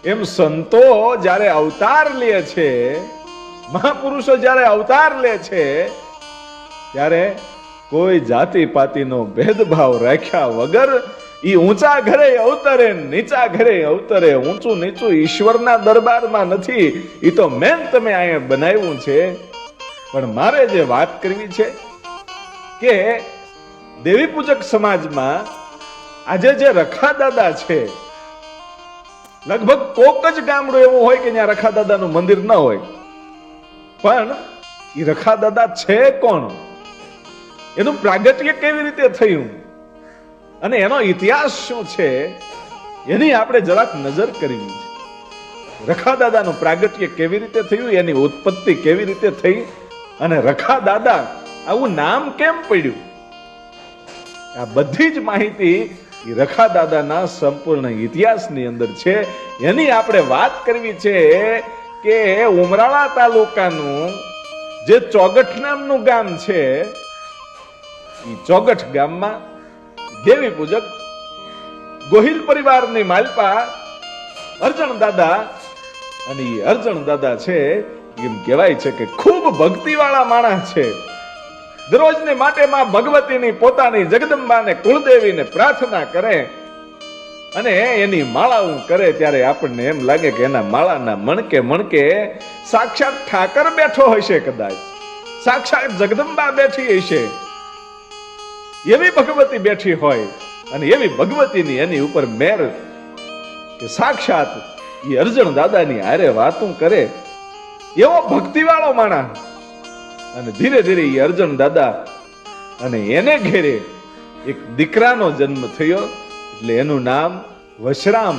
એમ સંતો જ્યારે અવતાર લે છે, મહાપુરુષો જ્યારે અવતાર લે છે, ત્યારે કોઈ જાતિ પાતિનો ભેદભાવ રાખ્યા વગર ઈ ઊંચા ઘરે અવતરે, નીચા ઘરે અવતરે. ઊંચું નીચું ઈશ્વરના દરબારમાં નથી, ઈ તો મેં તમે અહીંયા બનાવ્યું છે. પણ મારે જે વાત કરવી છે કે દેવી પૂજક સમાજમાં આજે જે રખા દાદા છે, લગભગ કોક જ ગામડું એવું હોય કે ત્યાં રખા દાદાનું મંદિર ન હોય. પણ એ રખા દાદા છે કોણ, એનું પ્રાગટ્ય કેવી રીતે થયું અને એનો ઇતિહાસ શું છે, એની આપણે જરાક નજર કરવી છે. રખા દાદાનું પ્રાગટ્ય કેવી રીતે થયું, એની ઉત્પત્તિ કેવી રીતે થઈ અને રખા દાદા આવું નામ કેમ પડ્યું, આ બધી જ માહિતી રખા દાદાના સંપૂર્ણ ઇતિહાસની અંદર છે. એની આપણે વાત કરવી છે કે ઉમરાળા તાલુકાનું જે ચોગઠ નામનું ગામ છે, એ ચોગઠ ગામમાં દેવી પૂજક ગોહિલ પરિવારની માલપા અરજણ દાદા, અને એ અરજણ દાદા છે એમ કહેવાય છે કે ખૂબ ભક્તિવાળા માણસ છે. દરરોજને માટે માં ભગવતીની પોતાની જગદંબાને કુળદેવીને પ્રાર્થના કરે અને એની માળાઓ કરે, ત્યારે આપણને એમ લાગે કે એના માળાના મણકે મણકે સાક્ષાત ઠાકર બેઠો હશે, કદાચ સાક્ષાત જગદંબા બેઠી હશે, એવી ભગવતી બેઠી હોય. અને એવી ભગવતીની એની ઉપર મેર કે સાક્ષાત એ અરજણ દાદાની હારે વાતું કરે, એવો ભક્તિવાળો માણસ. અને ધીરે ધીરે એ અરજણ દાદા અને એને ઘેરે એક દીકરાનો જન્મ થયો, એટલે એનું નામ વશરામ